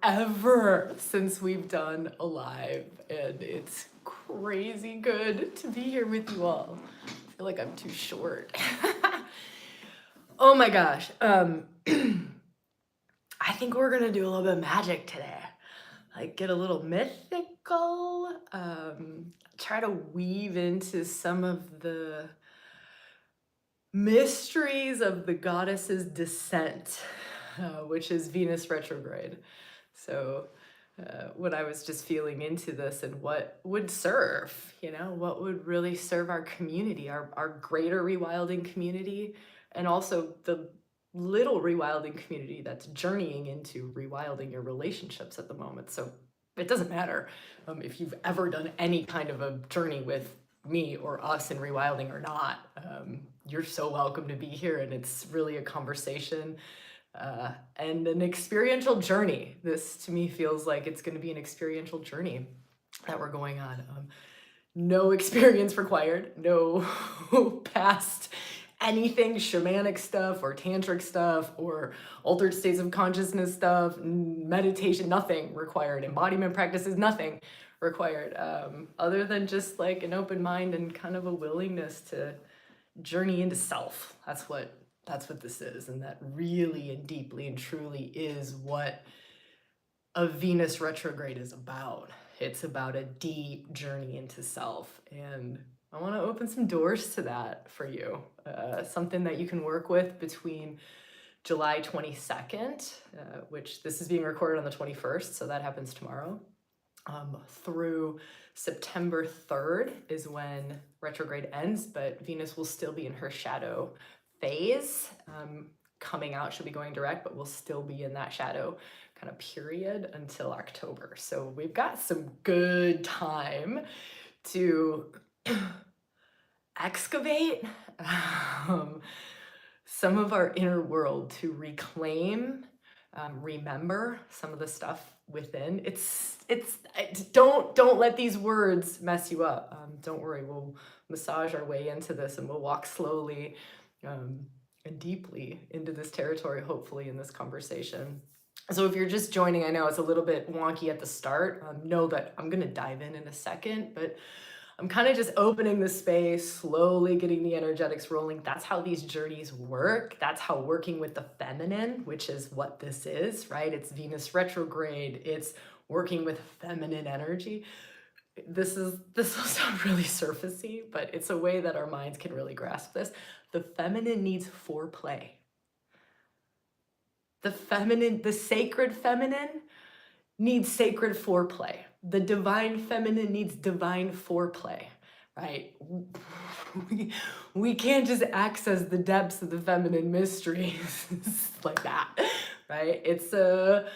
forever since we've done a live, and it's crazy good to be here with you all. I feel like I'm too short. Oh my gosh. I think we're gonna do a little bit of magic today. Like get a little mythical, try to weave into some of the mysteries of the goddess's descent, which is Venus retrograde. So when I was just feeling into this and what would serve, what would really serve our community, our greater rewilding community, and also the little rewilding community that's journeying into rewilding your relationships at the moment. So it doesn't matter if you've ever done any kind of a journey with me or us in rewilding or not. You're so welcome to be here, and it's really a conversation and an experiential journey. This to me feels like it's going to be an experiential journey that we're going on. No experience required, no past anything shamanic stuff or tantric stuff or altered states of consciousness stuff, meditation, nothing required, embodiment practices, nothing required, other than just like an open mind and kind of a willingness to journey into self. That's what this is, and that really and deeply and truly is what a Venus retrograde is about. It's about a deep journey into self, and I want to open some doors to that for you. Something that you can work with between July 22nd, which this is being recorded on the 21st, so that happens tomorrow, through September 3rd is when retrograde ends, but Venus will still be in her shadow phase. Coming out, she'll be going direct, but we'll still be in that shadow kind of period until October. So we've got some good time to excavate some of our inner world, to reclaim, remember some of the stuff within. Don't let these words mess you up. Don't worry, we'll massage our way into this, and we'll walk slowly and deeply into this territory, hopefully, in this conversation. So if you're just joining, I know it's a little bit wonky at the start. Know that I'm going to dive in a second, but I'm kind of just opening the space, slowly getting the energetics rolling. That's how these journeys work. That's how working with the feminine, which is what this is, right? It's Venus retrograde. It's working with feminine energy. This will sound really surfacey, but it's a way that our minds can really grasp this. The feminine needs foreplay. The sacred feminine needs sacred foreplay. The divine feminine needs divine foreplay, right? We can't just access the depths of the feminine mysteries like that, right? It's a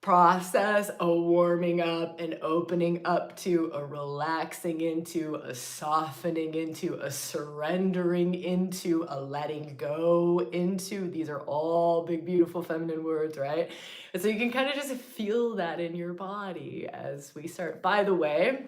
process, a warming up, an opening up to, a relaxing into, a softening into, a surrendering into, a letting go into. These are all big, beautiful feminine words, right? And so you can kind of just feel that in your body as we start. By the way,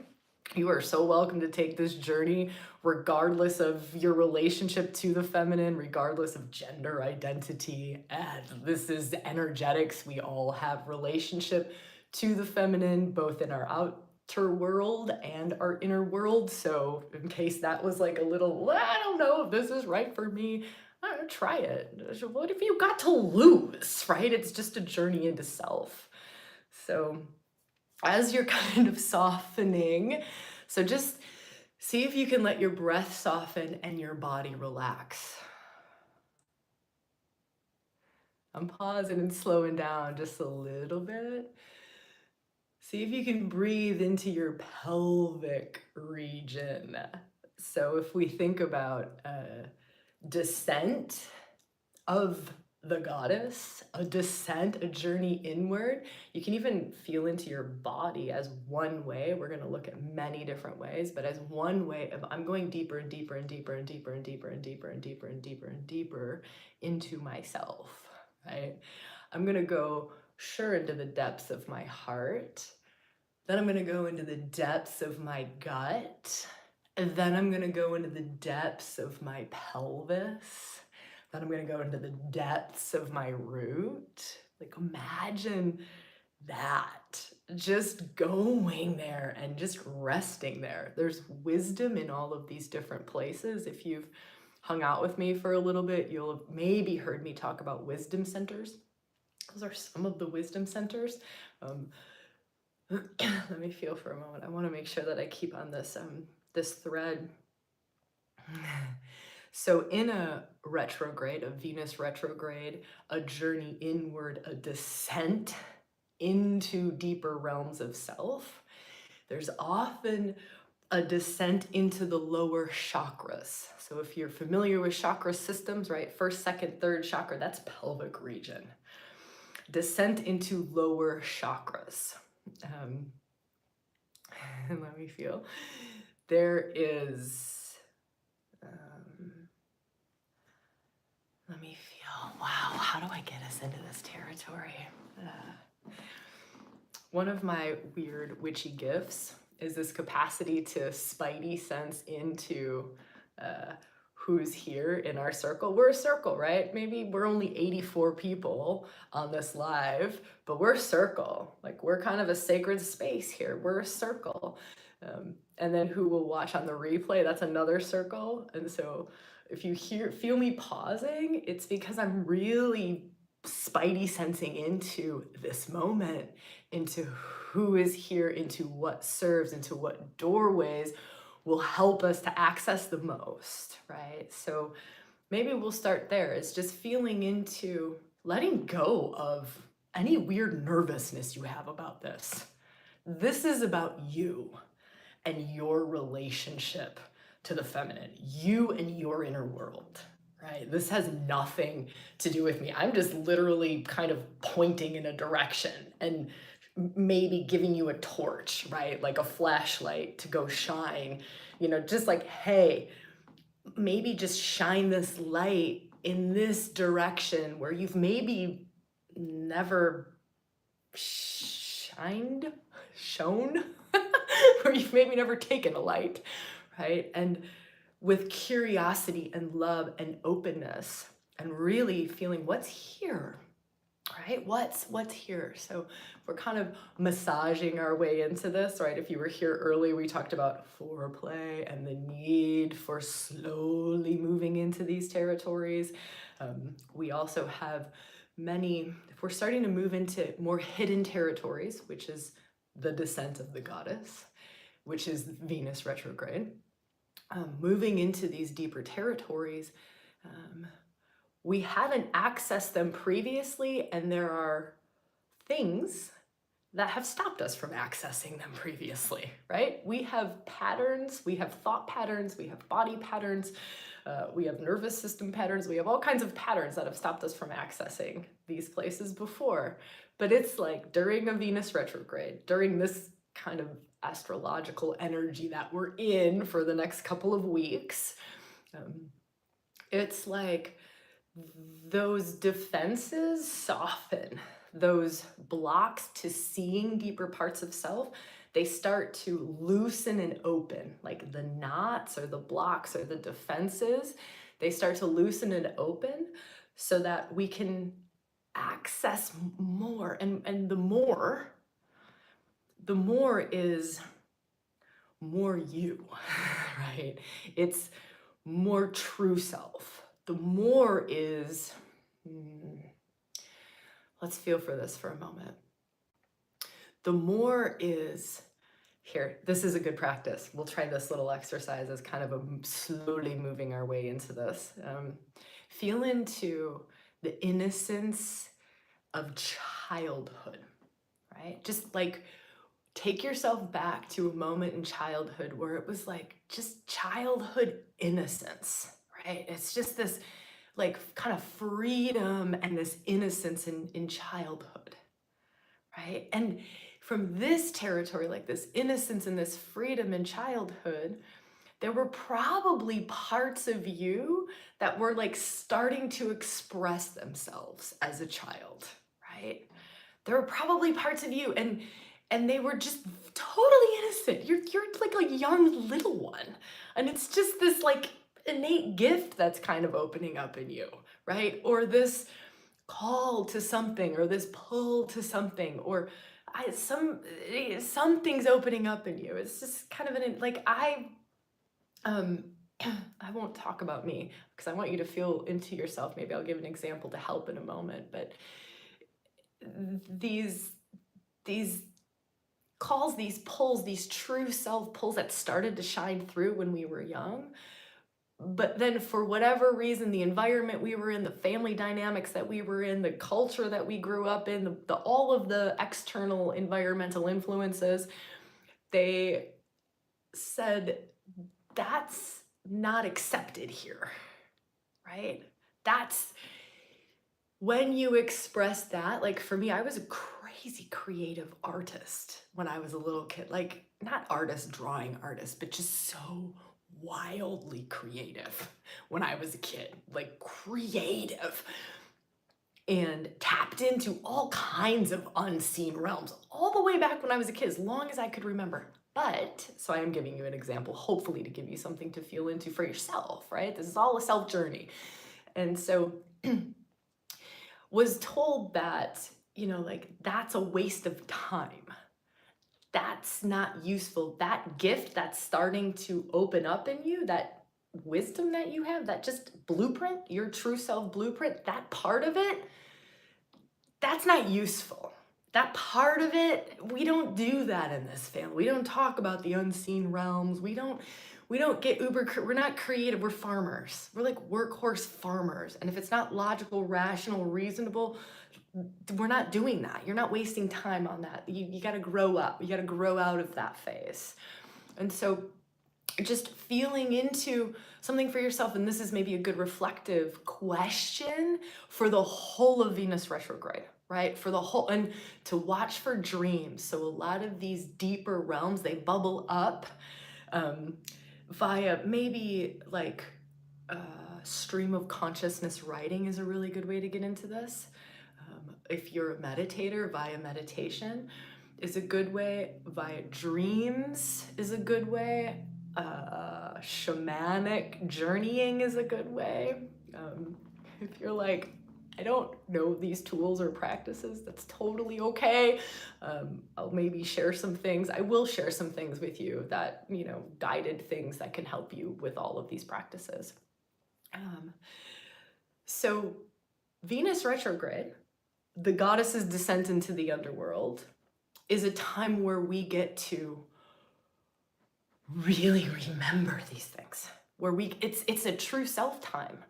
you are so welcome to take this journey regardless of your relationship to the feminine, regardless of gender identity. And this is energetics. We all have relationship to the feminine, both in our outer world and our inner world. So in case that was like a little, I don't know if this is right for me, I don't know, try it. What have you got to lose, right? It's just a journey into self. So as you're kind of softening, so just see if you can let your breath soften and your body relax. I'm pausing and slowing down just a little bit. See if you can breathe into your pelvic region. So if we think about descent of the goddess, a descent, a journey inward, you can even feel into your body as one way. We're going to look at many different ways, but as one way of I'm going deeper and deeper and deeper and deeper and deeper and deeper and deeper and deeper and deeper into myself, right? I'm going to go sure into the depths of my heart. Then I'm going to go into the depths of my gut. And then I'm going to go into the depths of my pelvis. Then I'm going to go into the depths of my root. Like imagine that. Just going there and just resting there. There's wisdom in all of these different places. If you've hung out with me for a little bit, you'll have maybe heard me talk about wisdom centers. Those are some of the wisdom centers. Let me feel for a moment. I want to make sure that I keep on this thread. So in a retrograde, a Venus retrograde, a journey inward, a descent into deeper realms of self, there's often a descent into the lower chakras. So if you're familiar with chakra systems, right? First, second, third chakra, that's pelvic region. Descent into lower chakras. Let me feel. There is, let me feel, wow, how do I get us into this territory? One of my weird witchy gifts is this capacity to spidey sense into who's here in our circle. We're a circle, right? Maybe we're only 84 people on this live, but we're a circle. Like, we're kind of a sacred space here. We're a circle. And then who will watch on the replay, that's another circle. And so if you feel me pausing, it's because I'm really spidey sensing into this moment, into who is here, into what serves, into what doorways will help us to access the most, right? So maybe we'll start there. It's just feeling into letting go of any weird nervousness you have about this. This is about you and your relationship to the feminine, you and your inner world, right? This has nothing to do with me. I'm just literally kind of pointing in a direction and maybe giving you a torch, right? Like a flashlight to go shine, just like, hey, maybe just shine this light in this direction where you've maybe never shown, where you've maybe never taken a light, right? And with curiosity and love and openness and really feeling what's here, right? What's here? So we're kind of massaging our way into this, right? If you were here early, we talked about foreplay and the need for slowly moving into these territories. We also have if we're starting to move into more hidden territories, which is the descent of the goddess, which is Venus retrograde, moving into these deeper territories, we haven't accessed them previously, and there are things that have stopped us from accessing them previously, right? We have patterns, we have thought patterns, we have body patterns, we have nervous system patterns, we have all kinds of patterns that have stopped us from accessing these places before. But it's like during a Venus retrograde, during this kind of astrological energy that we're in for the next couple of weeks, it's like those defenses soften, those blocks to seeing deeper parts of self, they start to loosen and open, like the knots or the blocks or the defenses, they start to loosen and open so that we can access more. And the more is more you, right? It's more true self. The more is, let's feel for this for a moment. The more is, here, this is a good practice. We'll try this little exercise as kind of slowly moving our way into this. Feel into the innocence of childhood, right? Just like take yourself back to a moment in childhood where it was like just childhood innocence, right? It's just this like kind of freedom and this innocence in childhood, right? And from this territory, like this innocence and this freedom in childhood, there were probably parts of you that were like starting to express themselves as a child, right? There were probably parts of you and they were just totally innocent. You're like a young little one. And it's just this like innate gift that's kind of opening up in you, right? Or this call to something, or this pull to something, or something's opening up in you. It's just kind of like um I won't talk about me because I want you to feel into yourself. Maybe I'll give an example to help in a moment, but these these calls, these pulls, these true self pulls that started to shine through when we were young, but then for whatever reason, the environment we were in, the family dynamics that we were in, the culture that we grew up in, the all of the external environmental influences, they said that's not accepted here, right? That's when you express that. Like for me, I was a crazy creative artist when I was a little kid. Like not artist, drawing artist, but just so wildly creative when I was a kid. Like creative, and tapped into all kinds of unseen realms all the way back when I was a kid, as long as I could remember. But, so I am giving you an example, hopefully to give you something to feel into for yourself, right? This is all a self journey. And so was told that, like that's a waste of time. That's not useful. That gift that's starting to open up in you, that wisdom that you have, that just blueprint, your true self blueprint, that part of it, that's not useful. That part of it, we don't do that in this family. We don't talk about the unseen realms. We don't get we're not creative, we're farmers. We're like workhorse farmers. And if it's not logical, rational, reasonable, we're not doing that. You're not wasting time on that. You got to grow up. You got to grow out of that phase. And so just feeling into something for yourself, and this is maybe a good reflective question for the whole of Venus retrograde, right? For the whole, and to watch for dreams. So a lot of these deeper realms, they bubble up via maybe like stream of consciousness writing is a really good way to get into this. If you're a meditator, via meditation is a good way. Via dreams is a good way. Shamanic journeying is a good way. If you're like, I don't know these tools or practices, that's totally okay. I'll maybe share some things. I will share some things with you that, guided things that can help you with all of these practices. So Venus retrograde, the goddess's descent into the underworld, is a time where we get to really remember these things, where it's a true self time.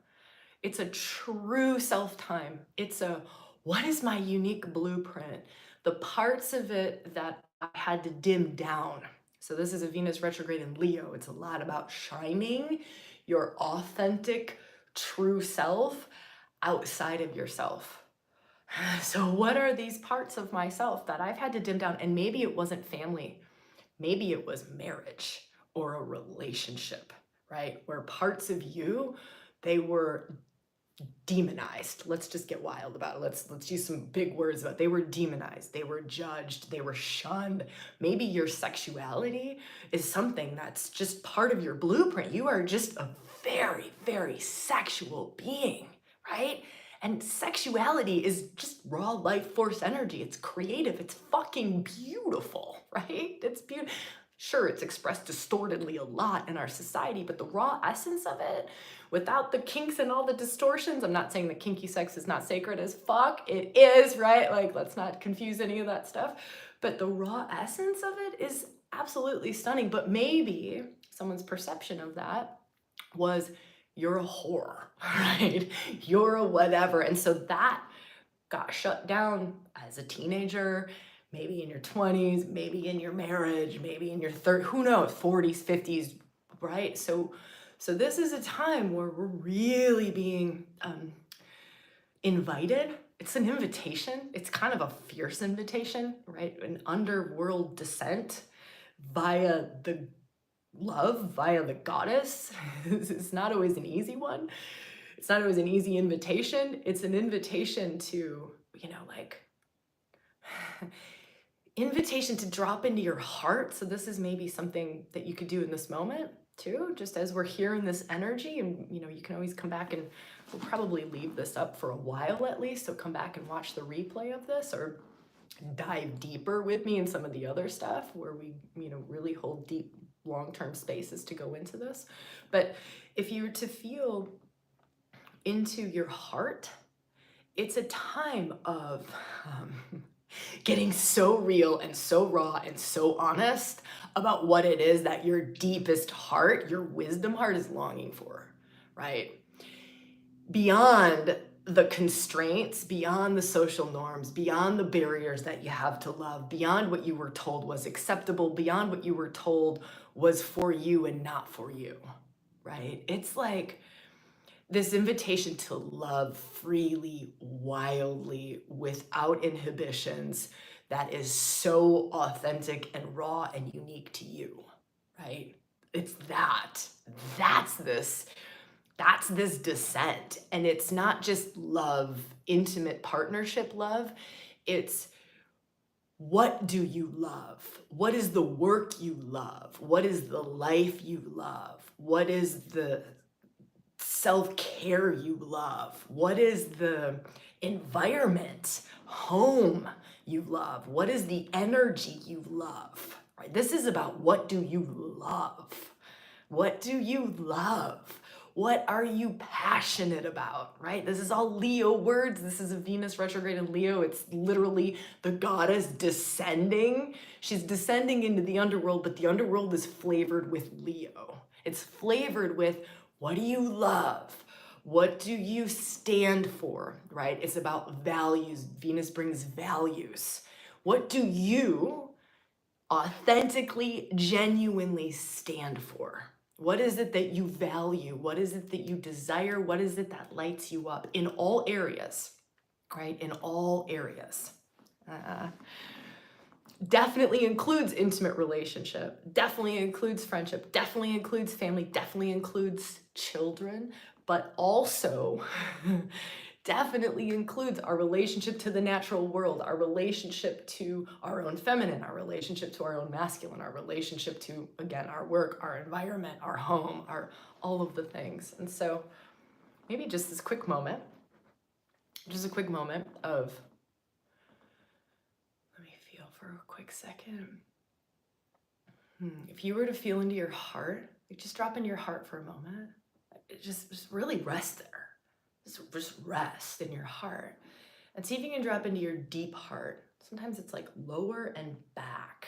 It's a true self time. It's a, what is my unique blueprint? The parts of it that I had to dim down. So this is a Venus retrograde in Leo. It's a lot about shining your authentic, true self outside of yourself. So what are these parts of myself that I've had to dim down? And maybe it wasn't family. Maybe it was marriage or a relationship, right? Where parts of you, they were demonized. Let's just get wild about it. Let's use some big words about it. They were demonized. They were judged. They were shunned. Maybe your sexuality is something that's just part of your blueprint. You are just a very, very sexual being, right? And sexuality is just raw life force energy. It's creative. It's fucking beautiful, right? It's beautiful. Sure, it's expressed distortedly a lot in our society, but the raw essence of it, without the kinks and all the distortions, I'm not saying that kinky sex is not sacred as fuck. It is, right? Like, let's not confuse any of that stuff. But the raw essence of it is absolutely stunning. But maybe someone's perception of that was, you're a whore, right? You're a whatever. And so that got shut down as a teenager, maybe in your 20s, maybe in your marriage, maybe in your 30s, who knows, 40s, 50s, right? So this is a time where we're really being invited. It's an invitation. It's kind of a fierce invitation, right? An underworld descent via the love, via the goddess. It's not always an easy one. It's not always an easy invitation. It's an invitation to, invitation to drop into your heart. So this is maybe something that you could do in this moment too, just as we're here in this energy. And you can always come back, and we'll probably leave this up for a while at least. So come back and watch the replay of this, or dive deeper with me in some of the other stuff where we, you know, really hold deep long-term spaces to go into this. But if you were to feel into your heart, it's a time of getting so real and so raw and so honest about what it is that your deepest heart, your wisdom heart, is longing for, right? Beyond the constraints, beyond the social norms, beyond the barriers that you have to love, beyond what you were told was acceptable, beyond what you were told was for you and not for you, right? It's like this invitation to love freely, wildly, without inhibitions, that is so authentic and raw and unique to you, right? It's that. That's this. That's this descent. And it's not just love, intimate partnership love. It's, what do you love? What is the work you love? What is the life you love? What is the self-care you love? What is the environment, home you love? What is the energy you love? Right? This is about, what do you love? What do you love? What are you passionate about, right? This is all Leo words. This is a Venus retrograde in Leo. It's literally the goddess descending. She's descending into the underworld, but the underworld is flavored with Leo. It's flavored with, what do you love? What do you stand for, right? It's about values. Venus brings values. What do you authentically, genuinely stand for? What is it that you value? What is it that you desire? What is it that lights you up in all areas, right? In all areas. Definitely includes intimate relationship, definitely includes friendship, definitely includes family, definitely includes children, but also definitely includes our relationship to the natural world, our relationship to our own feminine, our relationship to our own masculine, our relationship to, again, our work, our environment, our home, our all of the things. And so maybe just this quick moment, just a quick moment of, let me feel for a quick second. If you were to feel into your heart, like just drop into your heart for a moment, just really rest there. Just rest in your heart and see if you can drop into your deep heart. Sometimes it's like lower and back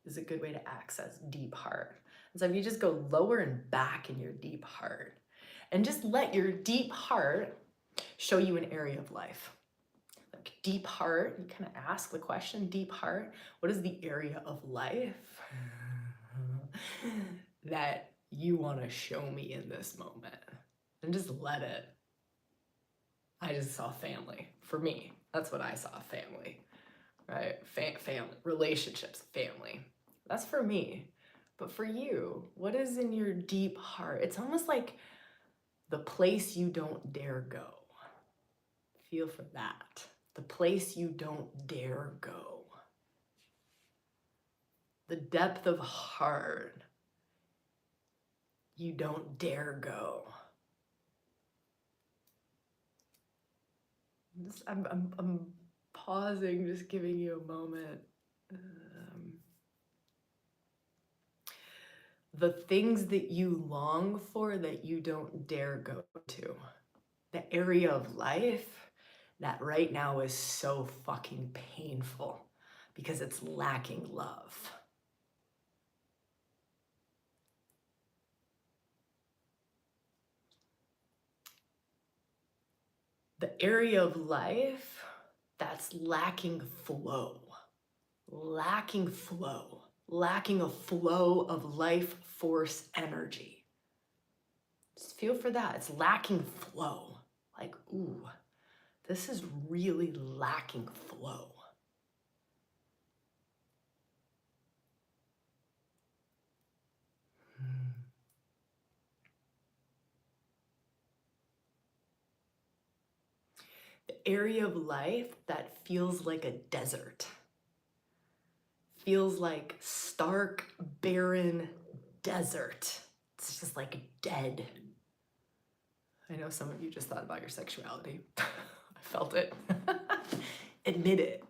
is a good way to access deep heart. And so if you just go lower and back in your deep heart and just let your deep heart show you an area of life. Like deep heart, you kind of ask the question, deep heart, what is the area of life that you want to show me in this moment? And just let it. I just saw family. For me, that's what I saw, family, right? Family, relationships, family. That's for me. But for you, what is in your deep heart? It's almost like the place you don't dare go. Feel for that. The place you don't dare go. The depth of heart you don't dare go. I'm pausing, just giving you a moment. The things that you long for that you don't dare go to. The area of life that right now is so fucking painful because it's lacking love. The area of life that's lacking flow, lacking a flow of life force energy. Just feel for that. It's lacking flow. Like, ooh, this is really lacking flow. The area of life that feels like a desert. Feels like stark, barren desert. It's just like dead. I know some of you just thought about your sexuality. I felt it. Admit it.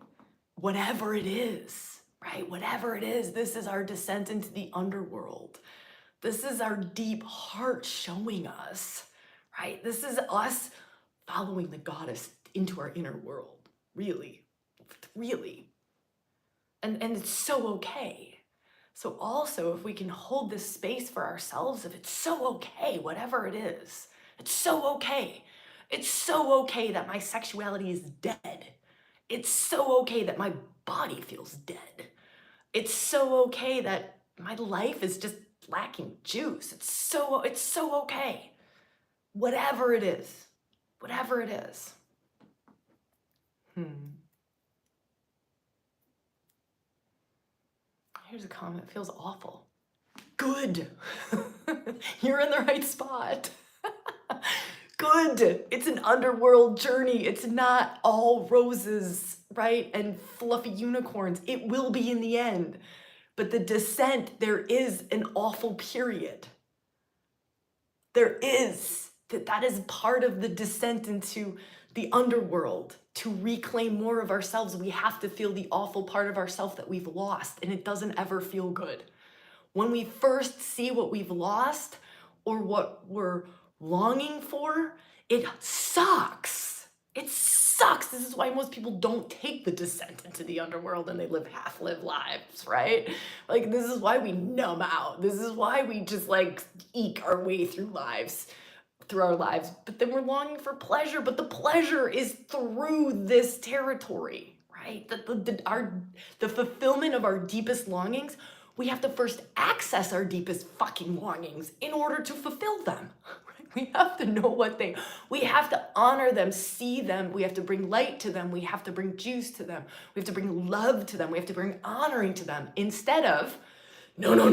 whatever it is, right? Whatever it is, this is our descent into the underworld. This is our deep heart showing us, right? This is us following the goddess into our inner world, really, really. And it's so okay. So also, if we can hold this space for ourselves, if it's so okay, whatever it is, it's so okay. It's so okay that my sexuality is dead. It's so okay that my body feels dead. It's so okay that my life is just lacking juice. It's so okay. Whatever it is. Whatever it is. Here's a comment. It feels awful. Good. You're in the right spot. Good. It's an underworld journey. It's not all roses, right? And fluffy unicorns. It will be in the end. But the descent, there is an awful period. There is. That is part of the descent into the underworld. To reclaim more of ourselves, we have to feel the awful part of ourselves that we've lost, and it doesn't ever feel good. When we first see what we've lost or what we're longing for, it sucks. It sucks. This is why most people don't take the descent into the underworld and they live half-lived lives, right? Like, this is why we numb out. This is why we just like eke our way through our lives. But then we're longing for pleasure, but the pleasure is through this territory, right? The fulfillment of our deepest longings, we have to first access our deepest fucking longings in order to fulfill them. We have to know we have to honor them, see them. We have to bring light to them. We have to bring juice to them. We have to bring love to them. We have to bring honoring to them instead of, no, I'm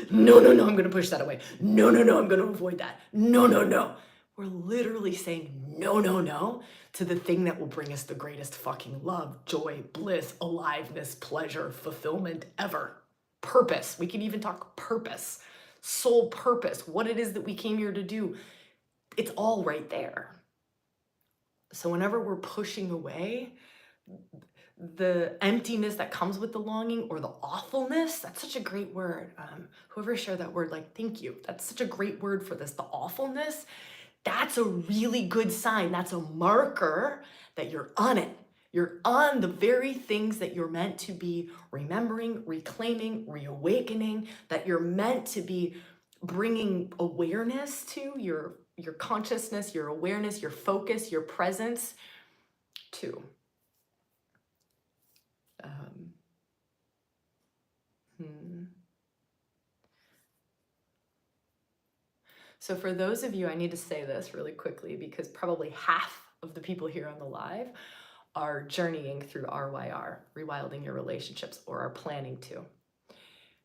going to push that away. No, I'm going to avoid that. No. We're literally saying no to the thing that will bring us the greatest fucking love, joy, bliss, aliveness, pleasure, fulfillment ever. Purpose. We can even talk purpose, soul purpose, what it is that we came here to do. It's all right there. So whenever we're pushing away the emptiness that comes with the longing or the awfulness, that's such a great word. Whoever shared that word, like, thank you. That's such a great word for this. The awfulness, that's a really good sign. That's a marker that you're on it. You're on the very things that you're meant to be remembering, reclaiming, reawakening, that you're meant to be bringing awareness to, your consciousness, your awareness, your focus, your presence to. So for those of you, I need to say this really quickly because probably half of the people here on the live are journeying through RYR, ReWilding Your Relationships, or are planning to.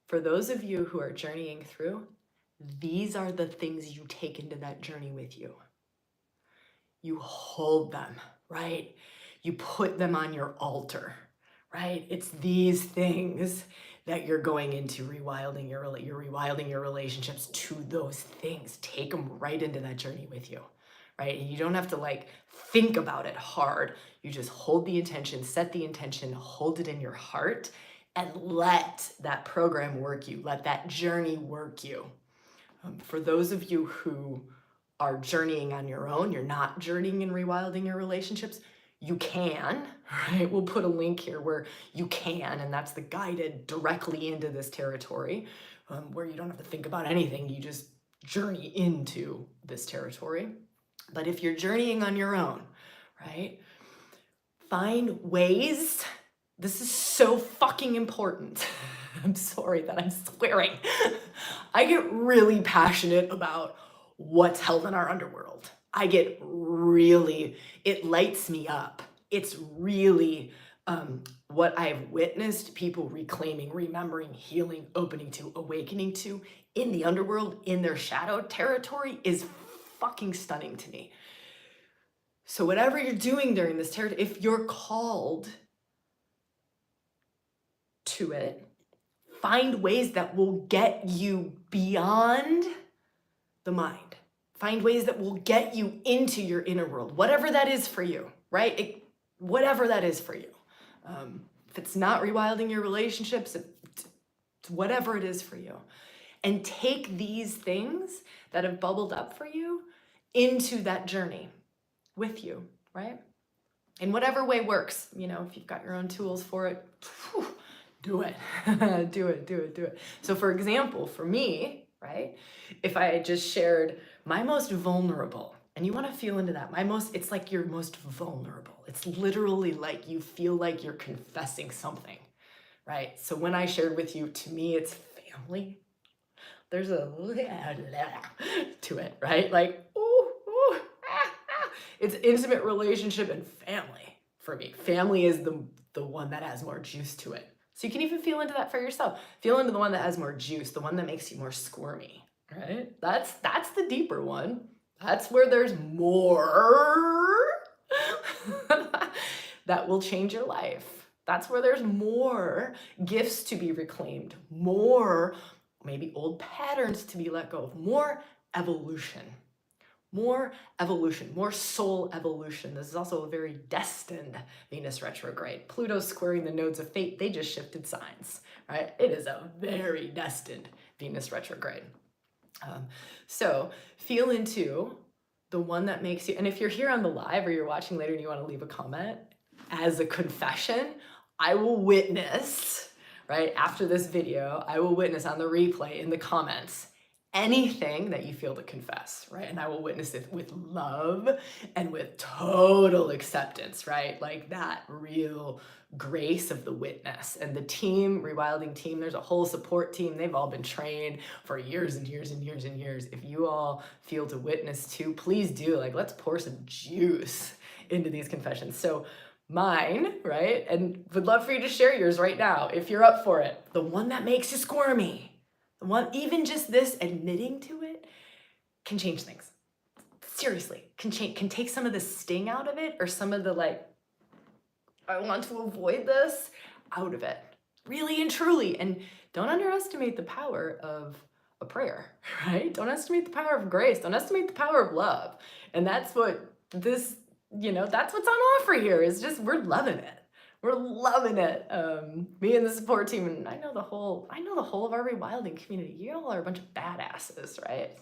For those of you who are journeying through, these are the things you take into that journey with you. You hold them, right? You put them on your altar, right? It's these things that you're going into rewilding your rewilding your relationships to those things. Take them right into that journey with you, right? And you don't have to like think about it hard. You just hold the intention, set the intention, hold it in your heart, and let that program work you. Let that journey work you. For those of you who are journeying on your own, you're not journeying and rewilding your relationships, you can, right? We'll put a link here where you can, and that's the guided directly into this territory, where you don't have to think about anything. You just journey into this territory. But if you're journeying on your own, right? Find ways. This is so fucking important. I'm sorry that I'm swearing. I get really passionate about what's held in our underworld. It lights me up. It's really what I've witnessed people reclaiming, remembering, healing, opening to, awakening to in the underworld, in their shadow territory is fucking stunning to me. So whatever you're doing during this territory, if you're called to it, find ways that will get you beyond the mind. Find ways that will get you into your inner world, whatever that is for you, right? Whatever that is for you. If it's not rewilding your relationships, it's whatever it is for you. And take these things that have bubbled up for you into that journey with you, right? In whatever way works. You know, if you've got your own tools for it, do it. do it. So for example, for me, right, if I had just shared my most vulnerable, and you want to feel into that, it's like you're most vulnerable. It's literally like you feel like you're confessing something, right? So when I shared with you, to me, it's family. There's a to it, right? Like, it's intimate relationship and family for me. Family is the one that has more juice to it. So you can even feel into that for yourself. Feel into the one that has more juice, the one that makes you more squirmy, right? That's the deeper one. That's where there's more that will change your life. That's where there's more gifts to be reclaimed, more maybe old patterns to be let go of, more evolution, more soul evolution. This is also a very destined Venus retrograde. Pluto squaring the nodes of fate, they just shifted signs, right? It is a very destined Venus retrograde. So feel into the one that makes you, and if you're here on the live or you're watching later and you want to leave a comment as a confession, I will witness, right, after this video, I will witness on the replay in the comments anything that you feel to confess, right? And I will witness it with love and with total acceptance, right? Like that real grace of the witness. And the team, ReWilding team, there's a whole support team. They've all been trained for years and years and years and years. If you all feel to witness too, please do. Like, let's pour some juice into these confessions. So mine, right? And would love for you to share yours right now if you're up for it. The one that makes you squirmy. The one, even just this admitting to it can change things. Seriously, can take some of the sting out of it, or some of the like, I want to avoid this, out of it. Really and truly. And don't underestimate the power of a prayer, right? Don't estimate the power of grace. Don't estimate the power of love. And that's what this, that's what's on offer here, is just, we're loving it. We're loving it. Me and the support team, and I know the whole of our rewilding community. You all are a bunch of badasses, right?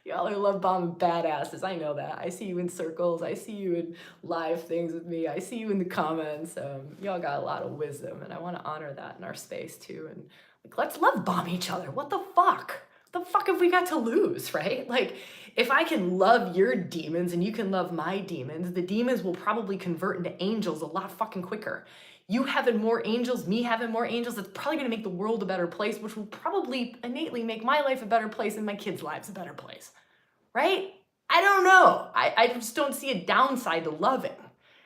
Y'all are love bombing badasses. I know that. I see you in circles. I see you in live things with me. I see you in the comments. Y'all got a lot of wisdom, and I want to honor that in our space too. And like, let's love bomb each other. What the fuck? The fuck have we got to lose, right? Like, if I can love your demons and you can love my demons, the demons will probably convert into angels a lot fucking quicker. You having more angels, me having more angels, it's probably gonna make the world a better place, which will probably innately make my life a better place and my kids' lives a better place, right? I don't know. I just don't see a downside to loving.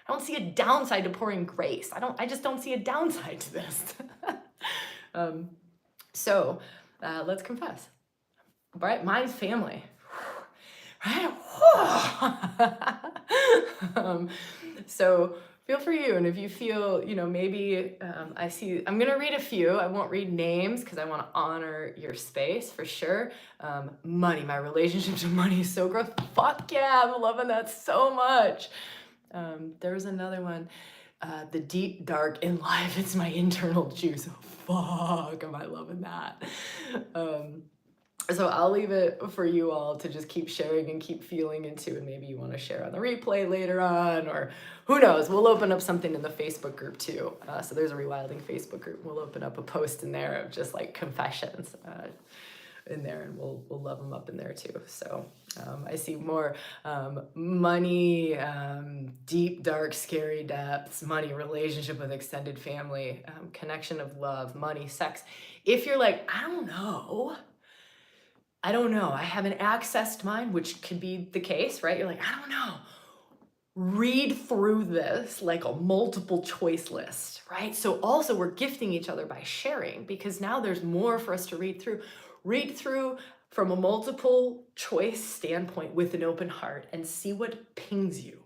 I don't see a downside to pouring grace. I just don't see a downside to this. So let's confess. Right? Mine's family. Right? So feel for you. And if you feel, maybe I'm going to read a few. I won't read names because I want to honor your space for sure. Money, my relationship to money is so gross. Fuck yeah, I'm loving that so much. There was another one. The deep dark in life, it's my internal juice. Oh, fuck, am I loving that? So I'll leave it for you all to just keep sharing and keep feeling into, and maybe you want to share on the replay later on, or who knows, we'll open up something in the Facebook group too. So there's a ReWilding Facebook group. We'll open up a post in there of just like confessions in there, and we'll love them up in there too. So I see more money, deep, dark, scary depths, money, relationship with extended family, connection of love, money, sex. If you're like, I don't know, I haven't accessed mine, which could be the case, right? You're like, I don't know. Read through this like a multiple choice list, right? So also we're gifting each other by sharing, because now there's more for us to read through. Read through from a multiple choice standpoint with an open heart and see what pings you.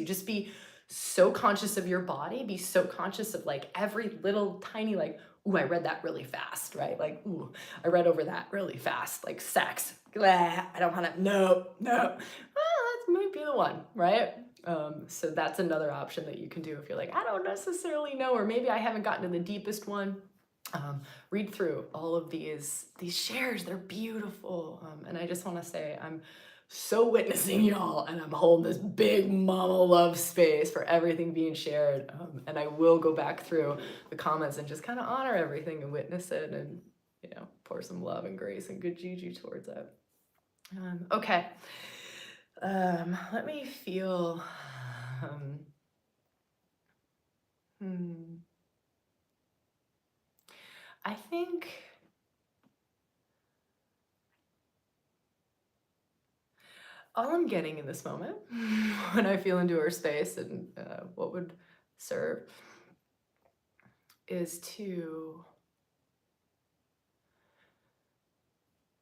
Just be so conscious of your body. Be so conscious of like every little tiny like, ooh, I read that really fast, right? Like, ooh, I read over that really fast. Like sex, I don't want to, no. That might be the one, right? So that's another option that you can do if you're like, I don't necessarily know, or maybe I haven't gotten to the deepest one. Read through all of these shares. They're beautiful. And I just want to say I'm so witnessing y'all, and I'm holding this big mama love space for everything being shared. And I will go back through the comments and just kind of honor everything and witness it, and pour some love and grace and good juju towards it. Okay. Let me feel. I think all I'm getting in this moment when I feel into our space and what would serve is to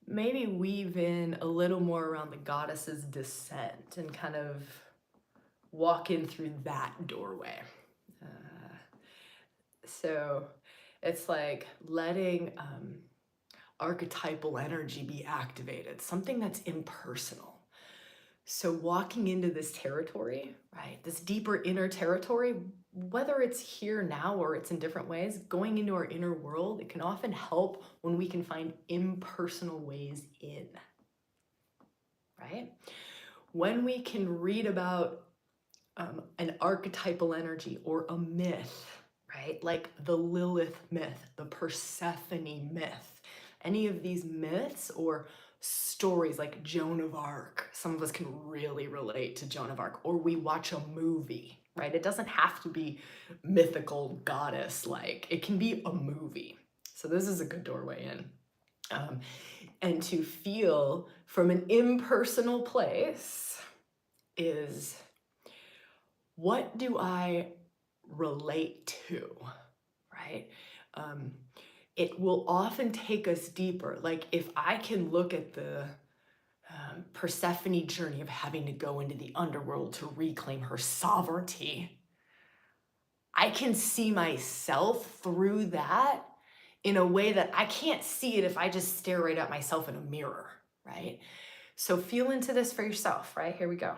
maybe weave in a little more around the goddess's descent and kind of walk in through that doorway. So it's like letting archetypal energy be activated, something that's impersonal. So walking into this territory, right, this deeper inner territory, whether it's here now or it's in different ways, going into our inner world, it can often help when we can find impersonal ways in, right? When we can read about an archetypal energy or a myth, right? Like the Lilith myth, the Persephone myth, any of these myths or stories like Joan of Arc. Some of us can really relate to Joan of Arc, or we watch a movie, right? It doesn't have to be mythical goddess, like it can be a movie. So this is a good doorway in. And to feel from an impersonal place is, what do I relate to, right? It will often take us deeper. Like if I can look at the Persephone journey of having to go into the underworld to reclaim her sovereignty, I can see myself through that in a way that I can't see it if I just stare right at myself in a mirror, right? So feel into this for yourself, right? Here we go.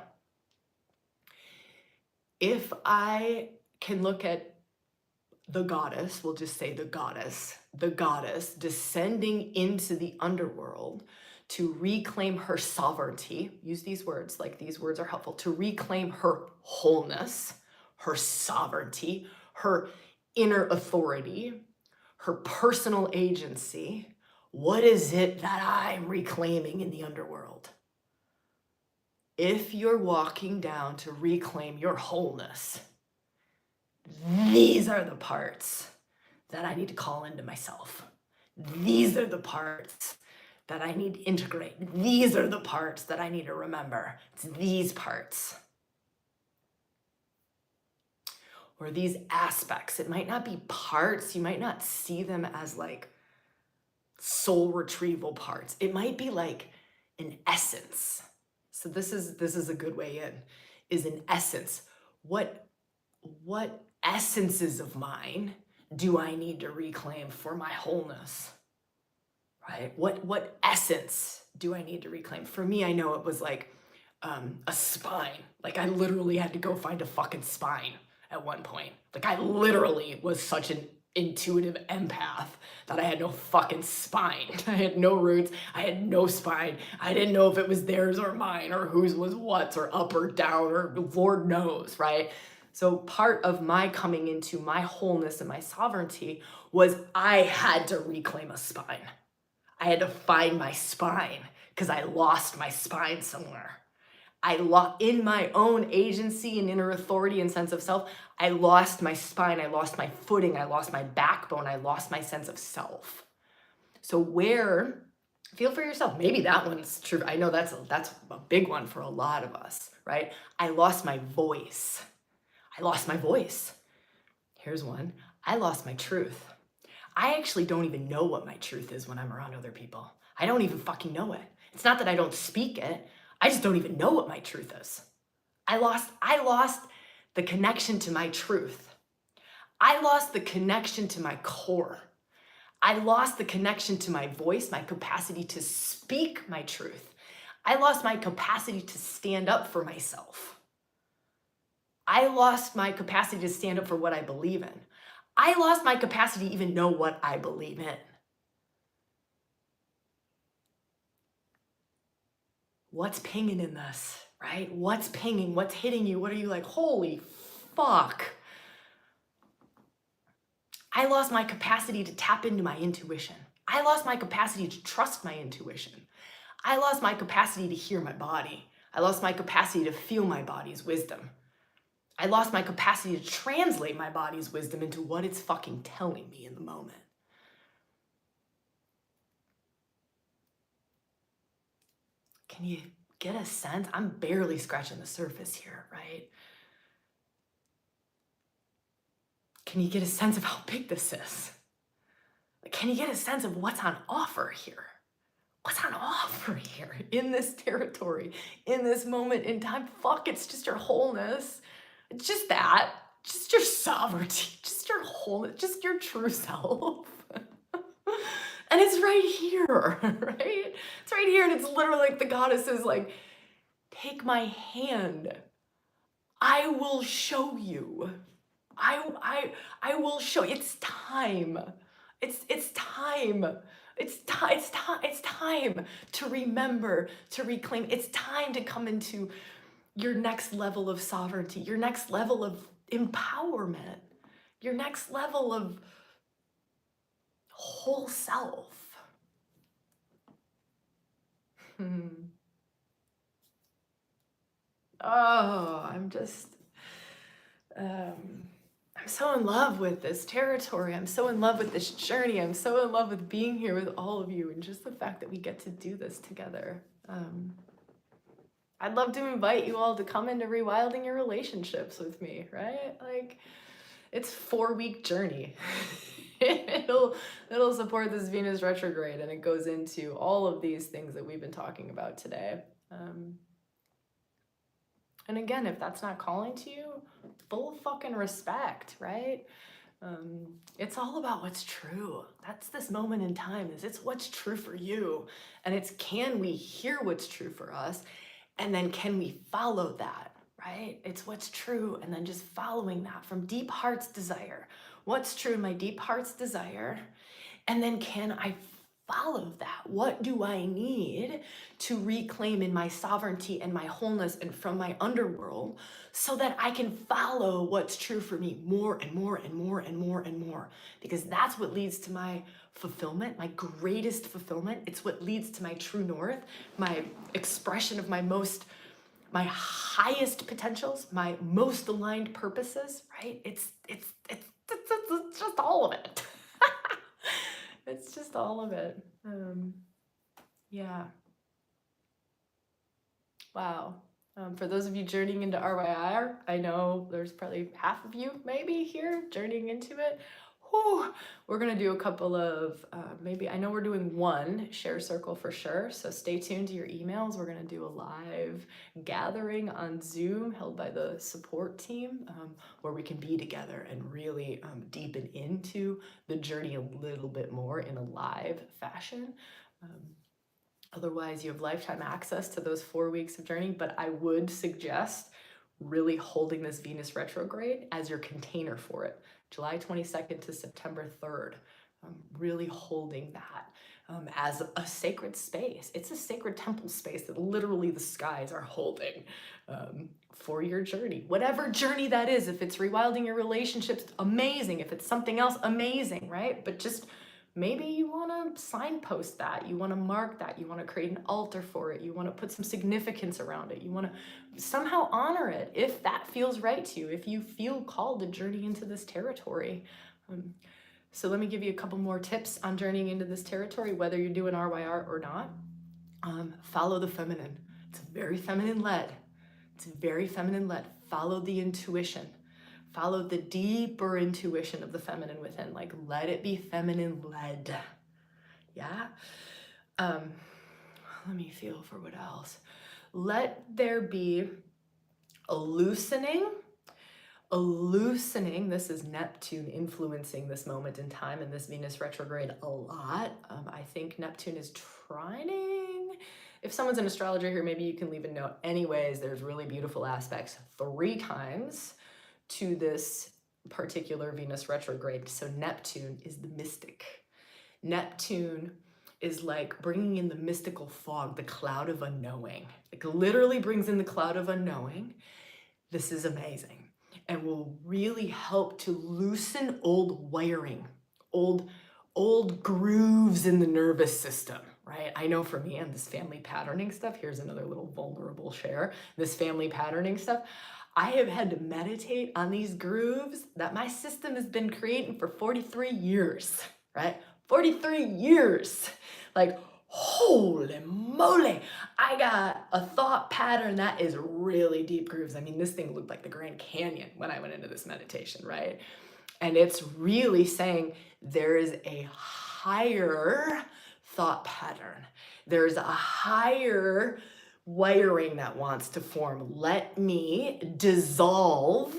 If I can look at the goddess, we'll just say the goddess descending into the underworld to reclaim her sovereignty, use these words, like these words are helpful, to reclaim her wholeness, her sovereignty, her inner authority, her personal agency. What is it that I'm reclaiming in the underworld? If you're walking down to reclaim your wholeness, these are the parts that I need to call into myself. These are the parts that I need to integrate. These are the parts that I need to remember. It's these parts. Or these aspects. It might not be parts. You might not see them as like soul retrieval parts. It might be like an essence. So this is a good way in, is an essence. What essences of mine do I need to reclaim for my wholeness, right? What essence do I need to reclaim? For me, I know it was like a spine. Like I literally had to go find a fucking spine at one point. Like I literally was such an intuitive empath that I had no fucking spine. I had no roots. I had no spine. I didn't know if it was theirs or mine or whose was what's or up or down or Lord knows, right? So part of my coming into my wholeness and my sovereignty was I had to reclaim a spine. I had to find my spine because I lost my spine somewhere. In my own agency and inner authority and sense of self, I lost my spine, I lost my footing, I lost my backbone, I lost my sense of self. So feel for yourself, maybe that one's true. I know that's a big one for a lot of us, right? I lost my voice. Here's one. I lost my truth. I actually don't even know what my truth is when I'm around other people. I don't even fucking know it. It's not that I don't speak it. I just don't even know what my truth is. I lost the connection to my truth. I lost the connection to my core. I lost the connection to my voice, my capacity to speak my truth. I lost my capacity to stand up for myself. I lost my capacity to stand up for what I believe in. I lost my capacity to even know what I believe in. What's pinging in this, right? What's pinging? What's hitting you? What are you like, holy fuck? I lost my capacity to tap into my intuition. I lost my capacity to trust my intuition. I lost my capacity to hear my body. I lost my capacity to feel my body's wisdom. I lost my capacity to translate my body's wisdom into what it's fucking telling me in the moment. Can you get a sense? I'm barely scratching the surface here, right? Can you get a sense of how big this is? Can you get a sense of what's on offer here? What's on offer here in this territory, in this moment in time? Fuck, it's just your wholeness. It's just that. Just your sovereignty. Just your wholeness. Just your true self. And it's right here, right? It's right here, and it's literally like the goddess is like, take my hand. I will show you. I will show you. It's time. It's time. It's time to remember, to reclaim. It's time to come into your next level of sovereignty, your next level of empowerment, your next level of whole self. Oh, I'm so in love with this territory. I'm so in love with this journey. I'm so in love with being here with all of you and just the fact that we get to do this together. I'd love to invite you all to come into ReWilding Your Relationships with me, right? Like, it's a 4-week journey. It'll support this Venus retrograde, and it goes into all of these things that we've been talking about today. And again, if that's not calling to you, full fucking respect, right? It's all about what's true. That's this moment in time, is it's what's true for you. And it's, can we hear what's true for us? And then can we follow that, right? It's what's true, and then just following that from deep heart's desire. What's true in my deep heart's desire? And then can I follow that? What do I need to reclaim in my sovereignty and my wholeness and from my underworld so that I can follow what's true for me more and more and more and more and more? Because that's what leads to my fulfillment, my greatest fulfillment. It's what leads to my true north, my expression of my highest potentials, my most aligned purposes, right? It's just all of it. It's just all of it. Yeah. Wow. For those of you journeying into RYR, I know there's probably half of you maybe here journeying into it. Whew. We're going to do a couple of, maybe, I know we're doing one share circle for sure. So stay tuned to your emails. We're going to do a live gathering on Zoom held by the support team, where we can be together and really deepen into the journey a little bit more in a live fashion. Otherwise, you have lifetime access to those 4 weeks of journey, but I would suggest really holding this Venus retrograde as your container for it. July 22nd to September 3rd, really holding that as a sacred space. It's a sacred temple space that literally the skies are holding for your journey. Whatever journey that is, if it's rewilding your relationships, amazing. If it's something else, amazing, right? But just maybe you want to signpost that, you want to mark that, you want to create an altar for it, you want to put some significance around it, you want to somehow honor it if that feels right to you, if you feel called to journey into this territory. So let me give you a couple more tips on journeying into this territory, whether you're doing RYR or not. Follow the feminine. It's very feminine led. It's very feminine led. Follow the intuition. Follow the deeper intuition of the feminine within. Like, let it be feminine led. Yeah. Let me feel for what else. Let there be a loosening. This is Neptune influencing this moment in time and this Venus retrograde a lot. I think Neptune is trining if someone's an astrologer here, maybe you can leave a note. Anyways, there's really beautiful aspects 3 times to this particular Venus retrograde. So Neptune is the mystic. Neptune is like bringing in the mystical fog, the cloud of unknowing. Like literally brings in the cloud of unknowing. This is amazing and will really help to loosen old wiring, old grooves in the nervous system, right? I know for me and this family patterning stuff, here's another little vulnerable share, this family patterning stuff, I have had to meditate on these grooves that my system has been creating for 43 years, right? 43 years. Like, holy moly, I got a thought pattern that is really deep grooves. I mean, this thing looked like the Grand Canyon when I went into this meditation, right? And it's really saying there is a higher thought pattern. There's a higher wiring that wants to form. Let me dissolve.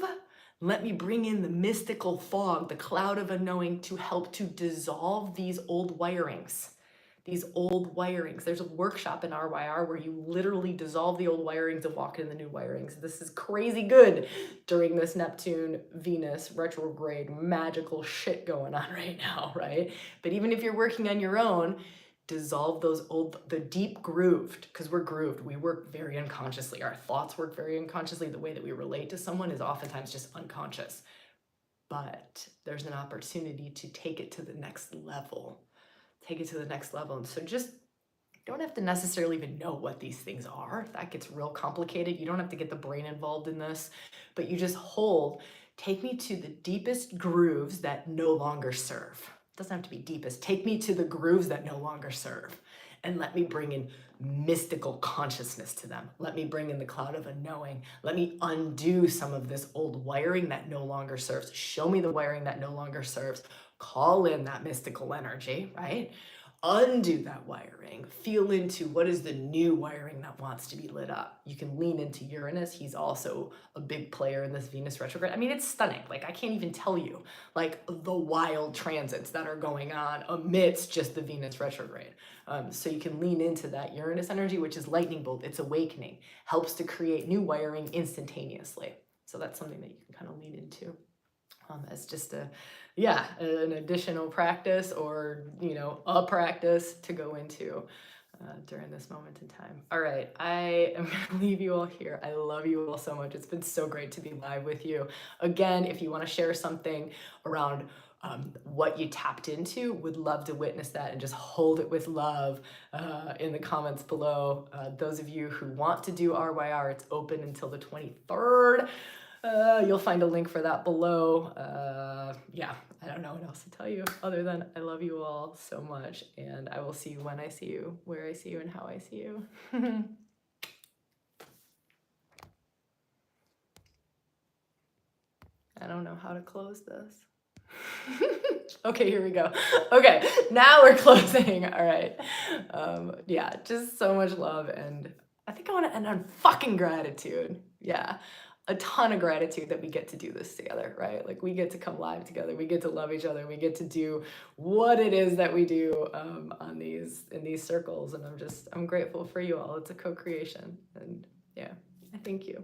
Let me bring in the mystical fog, the cloud of unknowing, to help to dissolve these old wirings. These old wirings. There's a workshop in RYR where you literally dissolve the old wirings and walk in the new wirings. This is crazy good during this Neptune, Venus retrograde, magical shit going on right now, right? But even if you're working on your own, dissolve those the deep grooved, because we're grooved. We work very unconsciously. Our thoughts work very unconsciously. The way that we relate to someone is oftentimes just unconscious. But there's an opportunity to take it to the next level. Take it to the next level. And so just don't have to necessarily even know what these things are. That gets real complicated. You don't have to get the brain involved in this, but you just hold, take me to the deepest grooves that no longer serve. It doesn't have to be deepest. Take me to the grooves that no longer serve. And let me bring in mystical consciousness to them. Let me bring in the cloud of unknowing. Let me undo some of this old wiring that no longer serves. Show me the wiring that no longer serves. Call in that mystical energy, right? Undo that wiring. Feel into what is the new wiring that wants to be lit up. You can lean into Uranus. He's also a big player in this Venus retrograde. I mean, it's stunning. Like, I can't even tell you, like, the wild transits that are going on amidst just the Venus retrograde. So you can lean into that Uranus energy, which is lightning bolt. It's awakening. Helps to create new wiring instantaneously. So that's something that you can kind of lean into. As just an additional practice, or, you know, a practice to go into during this moment in time. All right, I am going to leave you all here. I love you all so much. It's been so great to be live with you. Again, if you want to share something around what you tapped into, would love to witness that and just hold it with love in the comments below. Those of you who want to do RYR, it's open until the 23rd. You'll find a link for that below. I don't know what else to tell you other than I love you all so much, and I will see you when I see you, where I see you, and how I see you. I don't know how to close this. Okay, here we go. Okay, now we're closing. All right. Just so much love, and I think I want to end on fucking gratitude. Yeah. A ton of gratitude that we get to do this together, right? Like, we get to come live together, we get to love each other, we get to do what it is that we do in these circles, and I'm grateful for you all. It's a co-creation, and yeah, I thank you.